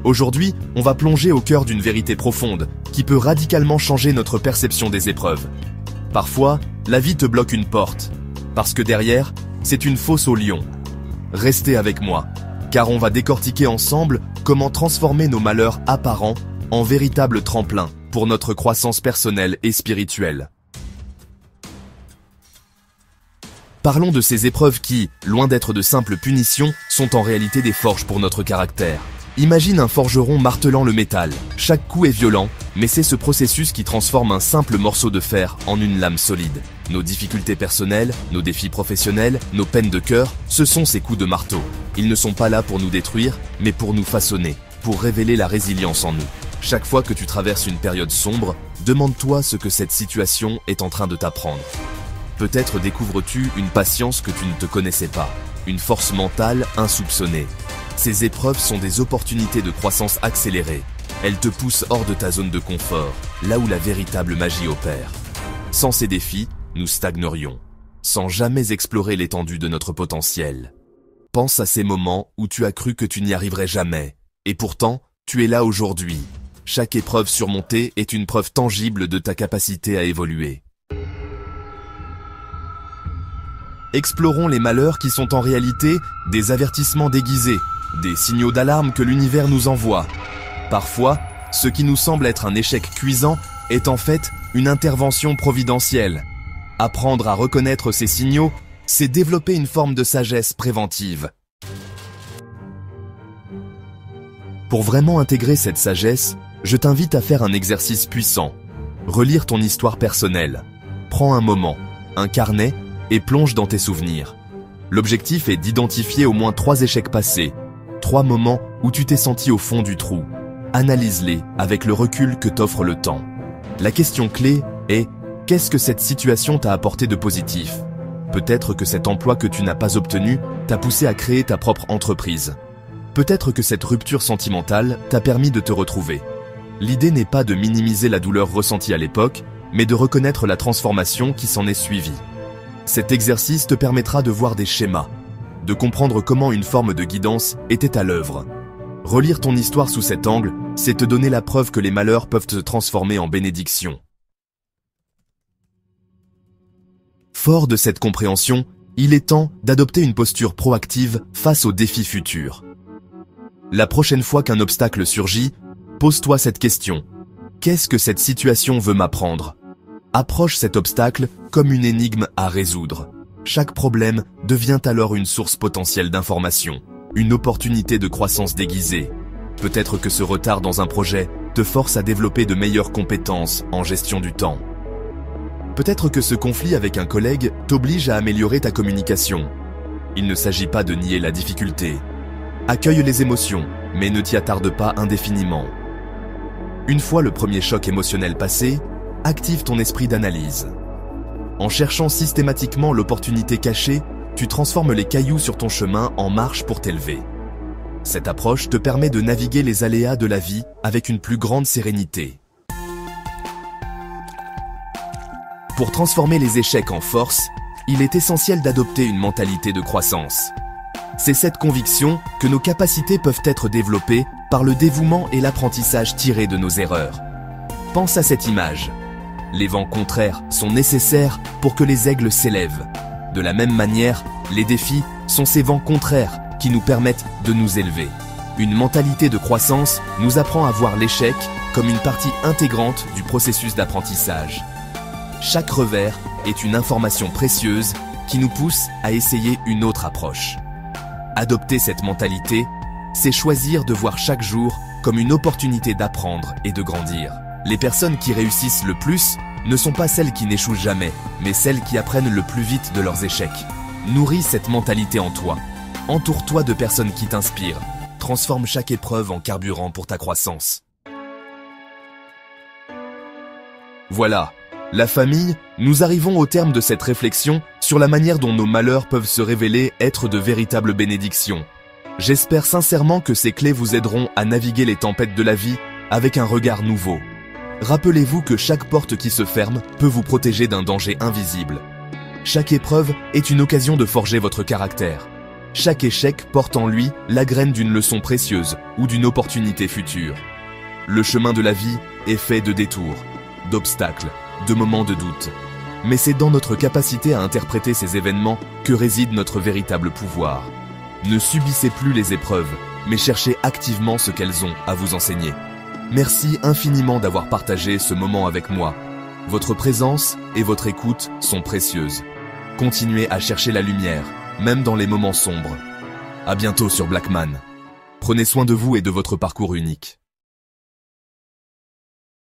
Aujourd'hui, on va plonger au cœur d'une vérité profonde qui peut radicalement changer notre perception des épreuves. Parfois, la vie te bloque une porte, parce que derrière, c'est une fosse au lion. Restez avec moi, car on va décortiquer ensemble comment transformer nos malheurs apparents en véritables tremplins pour notre croissance personnelle et spirituelle. Parlons de ces épreuves qui, loin d'être de simples punitions, sont en réalité des forges pour notre caractère. Imagine un forgeron martelant le métal. Chaque coup est violent, mais c'est ce processus qui transforme un simple morceau de fer en une lame solide. Nos difficultés personnelles, nos défis professionnels, nos peines de cœur, ce sont ces coups de marteau. Ils ne sont pas là pour nous détruire, mais pour nous façonner, pour révéler la résilience en nous. Chaque fois que tu traverses une période sombre, demande-toi ce que cette situation est en train de t'apprendre. Peut-être découvres-tu une patience que tu ne te connaissais pas, une force mentale insoupçonnée. Ces épreuves sont des opportunités de croissance accélérée. Elles te poussent hors de ta zone de confort, là où la véritable magie opère. Sans ces défis, nous stagnerions, sans jamais explorer l'étendue de notre potentiel. Pense à ces moments où tu as cru que tu n'y arriverais jamais, et pourtant, tu es là aujourd'hui. Chaque épreuve surmontée est une preuve tangible de ta capacité à évoluer. Explorons les malheurs qui sont en réalité des avertissements déguisés, des signaux d'alarme que l'univers nous envoie. Parfois, ce qui nous semble être un échec cuisant est en fait une intervention providentielle. Apprendre à reconnaître ces signaux, c'est développer une forme de sagesse préventive. Pour vraiment intégrer cette sagesse, je t'invite à faire un exercice puissant. Relire ton histoire personnelle. Prends un moment, un carnet, et plonge dans tes souvenirs. L'objectif est d'identifier au moins 3 échecs passés, 3 moments où tu t'es senti au fond du trou. Analyse-les avec le recul que t'offre le temps. La question clé est: qu'est-ce que cette situation t'a apporté de positif? Peut-être que cet emploi que tu n'as pas obtenu t'a poussé à créer ta propre entreprise. Peut-être que cette rupture sentimentale t'a permis de te retrouver. L'idée n'est pas de minimiser la douleur ressentie à l'époque, mais de reconnaître la transformation qui s'en est suivie. Cet exercice te permettra de voir des schémas, de comprendre comment une forme de guidance était à l'œuvre. Relire ton histoire sous cet angle, c'est te donner la preuve que les malheurs peuvent se transformer en bénédictions. Fort de cette compréhension, il est temps d'adopter une posture proactive face aux défis futurs. La prochaine fois qu'un obstacle surgit, pose-toi cette question. Qu'est-ce que cette situation veut m'apprendre ? Approche cet obstacle comme une énigme à résoudre. Chaque problème devient alors une source potentielle d'information, une opportunité de croissance déguisée. Peut-être que ce retard dans un projet te force à développer de meilleures compétences en gestion du temps. Peut-être que ce conflit avec un collègue t'oblige à améliorer ta communication. Il ne s'agit pas de nier la difficulté. Accueille les émotions, mais ne t'y attarde pas indéfiniment. Une fois le premier choc émotionnel passé, active ton esprit d'analyse. En cherchant systématiquement l'opportunité cachée, tu transformes les cailloux sur ton chemin en marche pour t'élever. Cette approche te permet de naviguer les aléas de la vie avec une plus grande sérénité. Pour transformer les échecs en force, il est essentiel d'adopter une mentalité de croissance. C'est cette conviction que nos capacités peuvent être développées par le dévouement et l'apprentissage tirés de nos erreurs. Pense à cette image. Les vents contraires sont nécessaires pour que les aigles s'élèvent. De la même manière, les défis sont ces vents contraires qui nous permettent de nous élever. Une mentalité de croissance nous apprend à voir l'échec comme une partie intégrante du processus d'apprentissage. Chaque revers est une information précieuse qui nous pousse à essayer une autre approche. Adopter cette mentalité, c'est choisir de voir chaque jour comme une opportunité d'apprendre et de grandir. Les personnes qui réussissent le plus ne sont pas celles qui n'échouent jamais, mais celles qui apprennent le plus vite de leurs échecs. Nourris cette mentalité en toi. Entoure-toi de personnes qui t'inspirent. Transforme chaque épreuve en carburant pour ta croissance. Voilà, la famille, nous arrivons au terme de cette réflexion sur la manière dont nos malheurs peuvent se révéler être de véritables bénédictions. J'espère sincèrement que ces clés vous aideront à naviguer les tempêtes de la vie avec un regard nouveau. Rappelez-vous que chaque porte qui se ferme peut vous protéger d'un danger invisible. Chaque épreuve est une occasion de forger votre caractère. Chaque échec porte en lui la graine d'une leçon précieuse ou d'une opportunité future. Le chemin de la vie est fait de détours, d'obstacles, de moments de doute. Mais c'est dans notre capacité à interpréter ces événements que réside notre véritable pouvoir. Ne subissez plus les épreuves, mais cherchez activement ce qu'elles ont à vous enseigner. Merci infiniment d'avoir partagé ce moment avec moi. Votre présence et votre écoute sont précieuses. Continuez à chercher la lumière, même dans les moments sombres. À bientôt sur Blackman. Prenez soin de vous et de votre parcours unique.